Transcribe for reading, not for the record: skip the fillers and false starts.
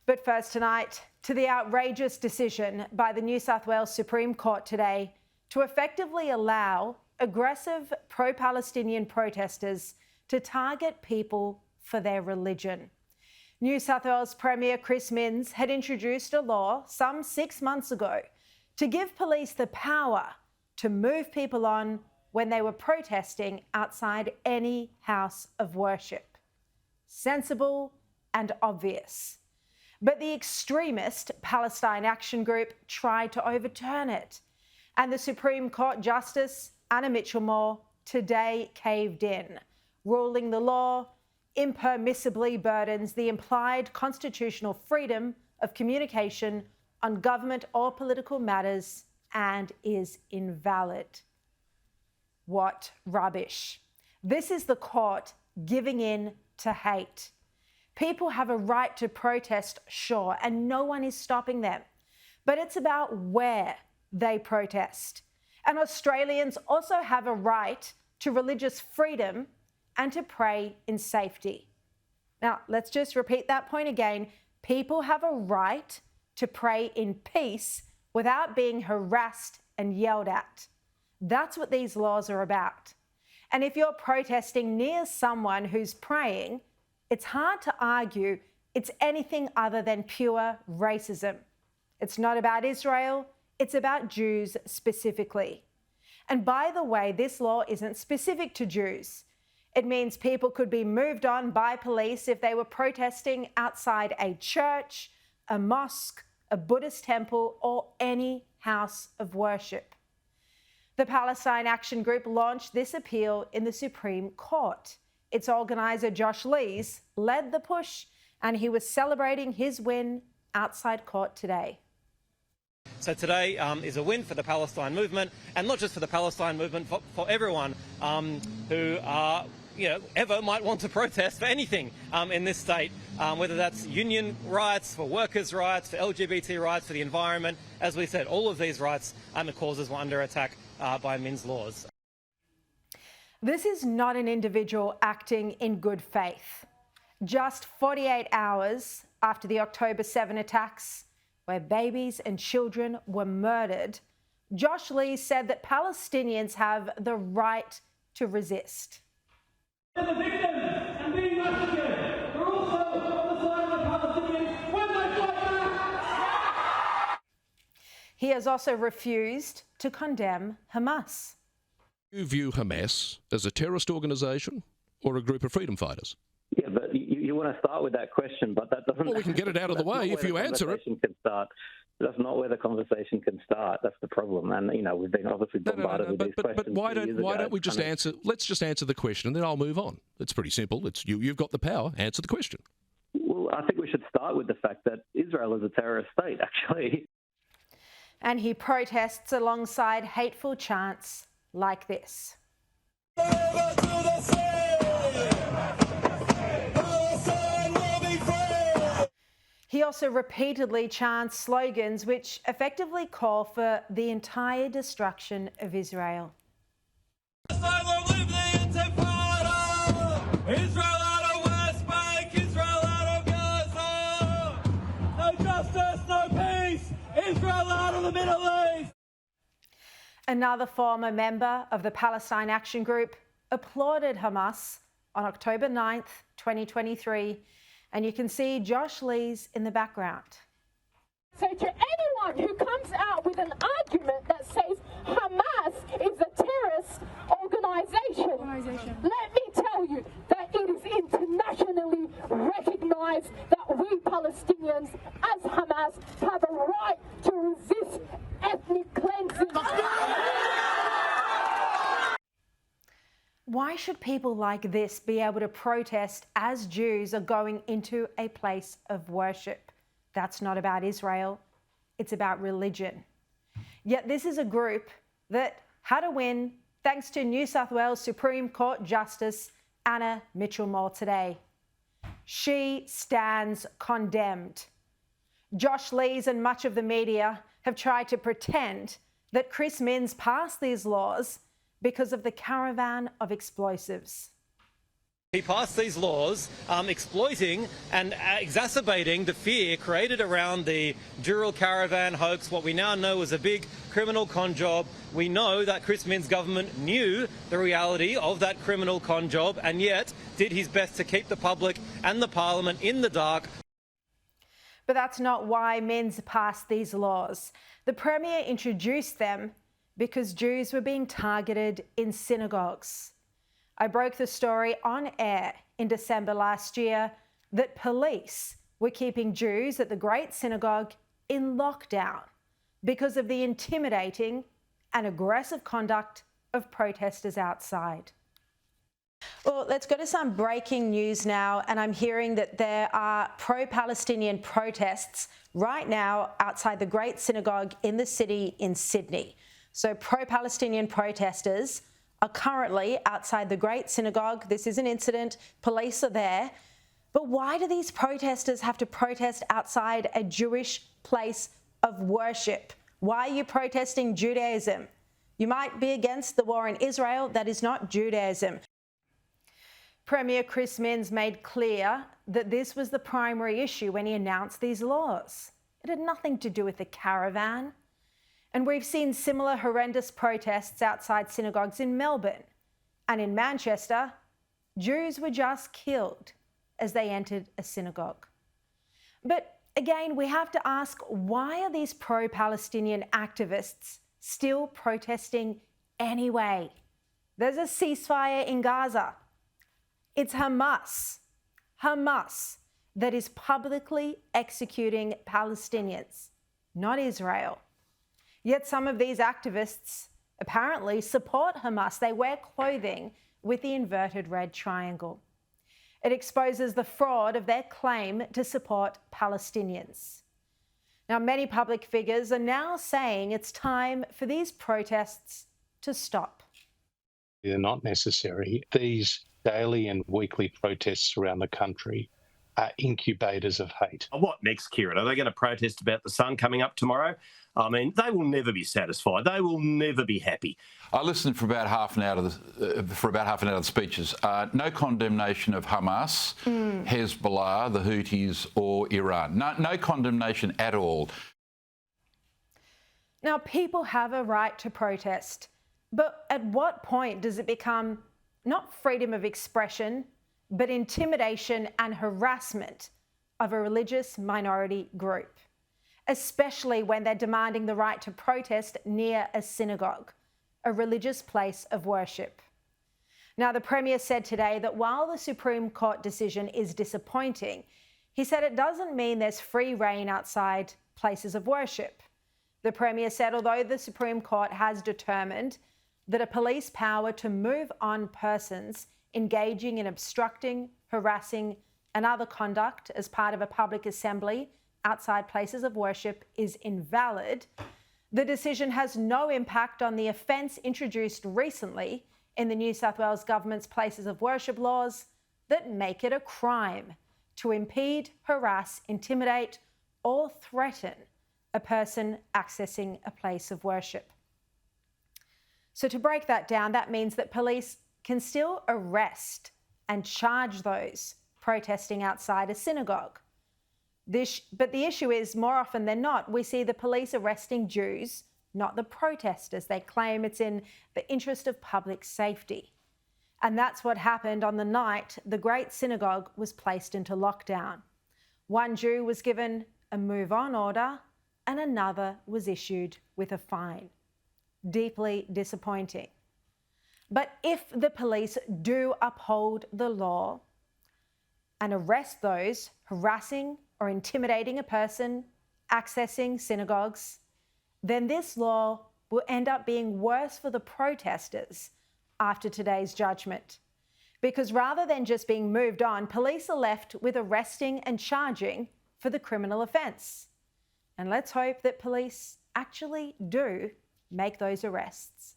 But first tonight, to the outrageous decision by the New South Wales Supreme Court today to effectively allow aggressive pro-Palestinian protesters to target people for their religion. New South Wales Premier Chris Minns had introduced a law some 6 months ago to give police the power to move people on when they were protesting outside any house of worship. Sensible and obvious. But the extremist Palestine Action Group tried to overturn it. And the Supreme Court Justice Anna Mitchell-Moore today caved in, ruling the law impermissibly burdens the implied constitutional freedom of communication on government or political matters and is invalid. What rubbish. This is the court giving in to hate. People have a right to protest, sure, and no one is stopping them. But it's about where they protest. And Australians also have a right to religious freedom and to pray in safety. Now, let's just repeat that point again. People have a right to pray in peace without being harassed and yelled at. That's what these laws are about. And if you're protesting near someone who's praying, it's hard to argue it's anything other than pure racism. It's not about Israel, it's about Jews specifically. And by the way, this law isn't specific to Jews. It means people could be moved on by police if they were protesting outside a church, a mosque, a Buddhist temple, or any house of worship. The Palestine Action Group launched this appeal in the Supreme Court. Its organiser, Josh Lees, led the push, and he was celebrating his win outside court today. So today is a win for the Palestine movement, and not just for the Palestine movement, for everyone who ever might want to protest for anything in this state, whether that's union rights, for workers' rights, for LGBT rights, for the environment. As we said, all of these rights and the causes were under attack by Minns' laws. This is not an individual acting in good faith. Just 48 hours after the October 7 attacks, where babies and children were murdered, Josh Lee said that Palestinians have the right to resist. The victims and being massacred. We're also on the side of the Palestinians when they fight back. He has also refused to condemn Hamas. You view Hamas as a terrorist organisation or a group of freedom fighters? Yeah, but you want to start with that question, but that doesn't... Well, we can get it out of the way if you answer it. That's not where the conversation can start. That's the problem. And, we've been obviously bombarded with these questions. But why don't we just answer... Let's just answer the question and then I'll move on. It's pretty simple. You've got the power. Answer the question. Well, I think we should start with the fact that Israel is a terrorist state, actually. And he protests alongside hateful chants like this. He also repeatedly chants slogans which effectively call for the entire destruction of Israel. Israel out of West Bank, Israel out of Gaza. No justice, no peace. Israel out of the Middle East. Another former member of the Palestine Action Group applauded Hamas on October 9th, 2023. And you can see Josh Lees in the background. So to anyone who comes out with an argument that says Hamas is a terrorist organisation, let me tell you that it is internationally recognised that we Palestinians, as Hamas, have a right to resist ethnic cleansing. Why should people like this be able to protest as Jews are going into a place of worship? That's not about Israel. It's about religion. Yet this is a group that had a win thanks to New South Wales Supreme Court Justice Anna Mitchell-Moore today. She stands condemned. Josh Lees and much of the media have tried to pretend that Chris Minns passed these laws because of the caravan of explosives. He passed these laws exploiting and exacerbating the fear created around the Dural caravan hoax, what we now know is a big criminal con job. We know that Chris Minns' government knew the reality of that criminal con job and yet did his best to keep the public and the parliament in the dark. But that's not why Minns passed these laws. The Premier introduced them because Jews were being targeted in synagogues. I broke the story on air in December last year that police were keeping Jews at the Great Synagogue in lockdown because of the intimidating and aggressive conduct of protesters outside. Well, let's go to some breaking news now, and I'm hearing that there are pro-Palestinian protests right now outside the Great Synagogue in the city in Sydney. So pro-Palestinian protesters are currently outside the Great Synagogue. This is an incident. Police are there. But why do these protesters have to protest outside a Jewish place of worship? Why are you protesting Judaism? You might be against the war in Israel. That is not Judaism. Premier Chris Minns made clear that this was the primary issue when he announced these laws. It had nothing to do with the caravan. And we've seen similar horrendous protests outside synagogues in Melbourne. And in Manchester, Jews were just killed as they entered a synagogue. But again, we have to ask, why are these pro-Palestinian activists still protesting anyway? There's a ceasefire in Gaza. It's Hamas that is publicly executing Palestinians, not Israel. Yet some of these activists apparently support Hamas. They wear clothing with the inverted red triangle. It exposes the fraud of their claim to support Palestinians. Now, many public figures are now saying it's time for these protests to stop. They're not necessary. These daily and weekly protests around the country are incubators of hate. What next, Kieran? Are they going to protest about the sun coming up tomorrow? I mean, they will never be satisfied. They will never be happy. I listened for about half an hour of the speeches. No condemnation of Hamas, Hezbollah, the Houthis, or Iran. No condemnation at all. Now, people have a right to protest, but at what point does it become not freedom of expression, but intimidation and harassment of a religious minority group, especially when they're demanding the right to protest near a synagogue, a religious place of worship? Now, the Premier said today that while the Supreme Court decision is disappointing, he said it doesn't mean there's free rein outside places of worship. The Premier said although the Supreme Court has determined that a police power to move on persons engaging in obstructing, harassing and other conduct as part of a public assembly outside places of worship is invalid, the decision has no impact on the offence introduced recently in the New South Wales government's places of worship laws that make it a crime to impede, harass, intimidate or threaten a person accessing a place of worship. So to break that down, that means that police can still arrest and charge those protesting outside a synagogue. But the issue is, more often than not, we see the police arresting Jews, not the protesters. They claim it's in the interest of public safety. And that's what happened on the night the Great Synagogue was placed into lockdown. One Jew was given a move-on order and another was issued with a fine. Deeply disappointing. But if the police do uphold the law and arrest those harassing or intimidating a person accessing synagogues, then this law will end up being worse for the protesters after today's judgment. Because rather than just being moved on, police are left with arresting and charging for the criminal offence. And let's hope that police actually do make those arrests.